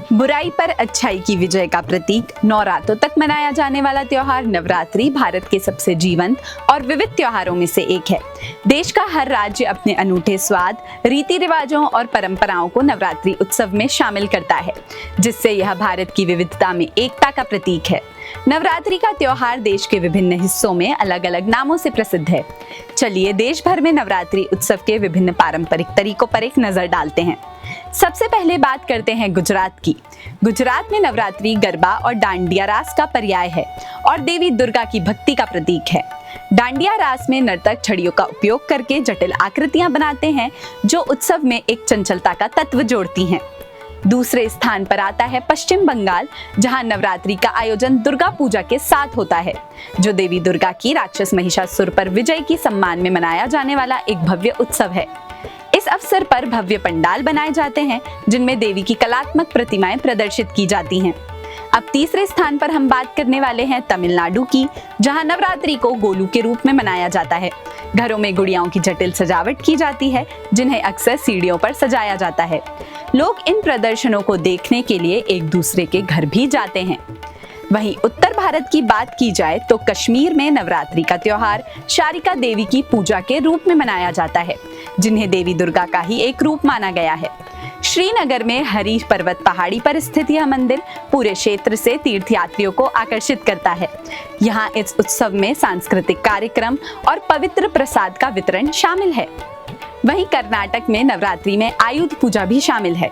बुराई पर अच्छाई की विजय का प्रतीक 9 रातों तक मनाया जाने वाला त्योहार नवरात्रि भारत के सबसे जीवंत और विविध त्योहारों में से एक है। देश का हर राज्य अपने अनूठे स्वाद, रीति रिवाजों और परंपराओं को नवरात्रि उत्सव में शामिल करता है, जिससे यह भारत की विविधता में एकता का प्रतीक है। नवरात्रि का त्योहार देश के विभिन्न हिस्सों में अलग अलग नामों से प्रसिद्ध है। चलिए देश भर में नवरात्रि उत्सव के विभिन्न पारंपरिक तरीकों पर एक नजर डालते हैं। सबसे पहले बात करते हैं गुजरात की। गुजरात में नवरात्रि गरबा और डांडिया रास का पर्याय है और देवी दुर्गा की भक्ति का प्रतीक है। डांडिया रास में नर्तक छड़ियों का उपयोग करके जटिल आकृतियां बनाते हैं, जो उत्सव में एक चंचलता का तत्व जोड़ती हैं। दूसरे स्थान पर आता है पश्चिम बंगाल, जहां नवरात्रि का आयोजन दुर्गा पूजा के साथ होता है, जो देवी दुर्गा की राक्षस महिषासुर पर विजय की सम्मान में मनाया जाने वाला एक भव्य उत्सव है। इस अवसर पर भव्य पंडाल बनाए जाते हैं, जिनमें देवी की कलात्मक प्रतिमाएं प्रदर्शित की जाती हैं। अब तीसरे स्थान पर हम बात करने वाले हैं तमिलनाडु की, जहां नवरात्रि को गोलू के रूप में मनाया जाता है। घरों में गुड़ियाओं की जटिल सजावट की जाती है, जिन्हें अक्सर सीढ़ियों पर सजाया जाता है। लोग इन प्रदर्शनों को देखने के लिए एक दूसरे के घर भी जाते हैं। वहीं उत्तर भारत की बात की जाए तो कश्मीर में नवरात्रि का त्योहार शारिका देवी की पूजा के रूप में मनाया जाता है, जिन्हें देवी दुर्गा का ही एक रूप माना गया है। श्रीनगर में हरी पर्वत पहाड़ी पर स्थित यह मंदिर पूरे क्षेत्र से तीर्थयात्रियों को आकर्षित करता है। यहाँ इस उत्सव में सांस्कृतिक कार्यक्रम और पवित्र प्रसाद का वितरण शामिल है। वहीं कर्नाटक में नवरात्रि में आयुध पूजा भी शामिल है,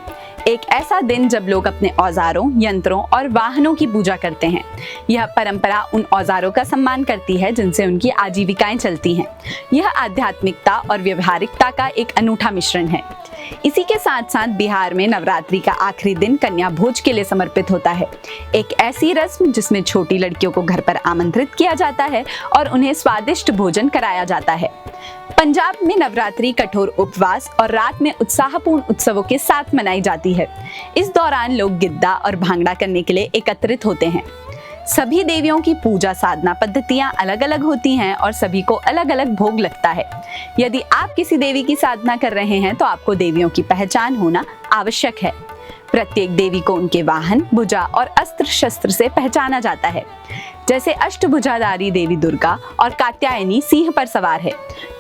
एक ऐसा दिन जब लोग अपने औजारों, यंत्रों और वाहनों की पूजा करते हैं। यह परंपरा उन औजारों का सम्मान करती है जिनसे उनकी आजीविकाएं चलती हैं। यह आध्यात्मिकता और व्यवहारिकता का एक अनूठा मिश्रण है। इसी के साथ साथ बिहार में नवरात्रि का आखिरी दिन कन्या भोज के लिए समर्पित होता है, एक ऐसी रस्म जिसमें छोटी लड़कियों को घर पर आमंत्रित किया जाता है और उन्हें स्वादिष्ट भोजन कराया जाता है। पंजाब में नवरात्रि कठोर उपवास और रात में उत्साहपूर्ण उत्सवों के साथ मनाई जाती है। इस दौरान लोग गिद्दा और भांगड़ा करने के लिए एकत्रित होते हैं। सभी देवियों की पूजा साधना पद्धतियां अलग अलग होती हैं और सभी को अलग अलग भोग लगता है। यदि आप किसी देवी की साधना कर रहे हैं तो आपको देवियों की पहचान होना आवश्यक है। प्रत्येक देवी को उनके वाहन, भुजा और अस्त्र शस्त्र से पहचाना जाता है। जैसे अष्टभुजाधारी देवी दुर्गा और कात्यायनी सिंह पर सवार है,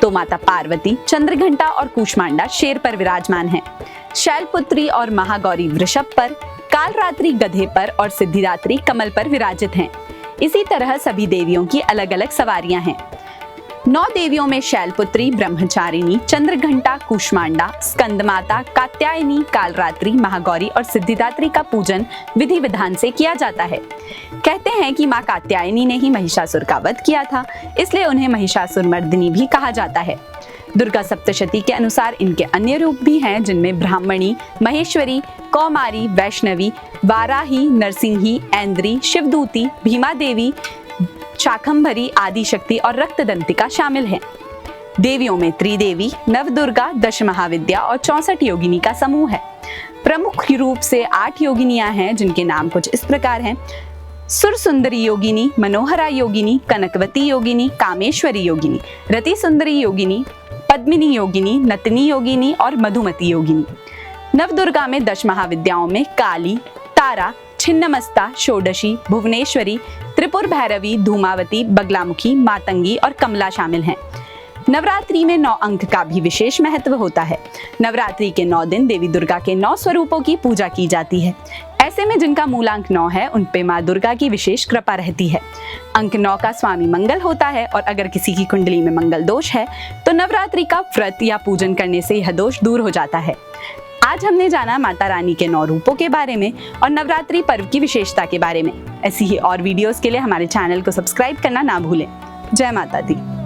तो माता पार्वती चंद्रघंटा और कूष्मांडा शेर पर विराजमान है। शैलपुत्री और महागौरी वृषभ पर, कालरात्रि गधे पर और सिद्धिदात्री कमल पर विराजित हैं। इसी तरह सभी देवियों की अलग अलग सवारियां हैं। 9 देवियों में शैलपुत्री, ब्रह्मचारिणी, चंद्रघंटा, कूष्मांडा, स्कंदमाता, कात्यायनी, कालरात्रि, महागौरी और सिद्धिदात्री का पूजन विधि विधान से किया जाता है। कहते हैं कि मां कात्यायनी ने ही महिषासुर का वध किया था, इसलिए उन्हें महिषासुर मर्दिनी भी कहा जाता है। दुर्गा सप्तशती के अनुसार इनके अन्य रूप भी हैं, जिनमें ब्राह्मणी, महेश्वरी, कौमारी, वैष्णवी, वाराही, नरसिंही, ऐन्द्री, शिवदूती, भीमा देवी, शाकंभरी, आदिशक्ति और रक्तदंतिका शामिल हैं। देवियों में त्रिदेवी, नवदुर्गा, 10 महाविद्या और 64 योगिनी का समूह है। प्रमुख रूप से 8 योगिनियां हैं, जिनके नाम कुछ इस प्रकार हैं: सुरसुंदरी योगिनी, मनोहरा योगिनी, कनकवती योगिनी, कामेश्वरी योगिनी, रति सुंदरी योगिनी, पद्मिनी योगिनी, नतनी योगिनी और मधुमती योगिनी। नवदुर्गा में 10 महाविद्याओं में काली, तारा, छिन्नमस्ता, षोडशी, भुवनेश्वरी, त्रिपुर भैरवी, धूमावती, बगलामुखी, मातंगी और कमला शामिल हैं। नवरात्रि में 9 अंक का भी विशेष महत्व होता है। नवरात्रि के 9 दिन देवी दुर्गा के 9 स्वरूपों की पूजा की जाती है। ऐसे में जिनका मूलांक 9 है, उन पे माँ दुर्गा की विशेष कृपा रहती है। अंक 9 का स्वामी मंगल होता है और अगर किसी की कुंडली में मंगल दोष है तो नवरात्रि का व्रत या पूजन करने से यह दोष दूर हो जाता है। आज हमने जाना माता रानी के 9 रूपों के बारे में और नवरात्रि पर्व की विशेषता के बारे में। ऐसी ही और वीडियोस के लिए हमारे चैनल को सब्सक्राइब करना ना भूलें। जय माता दी।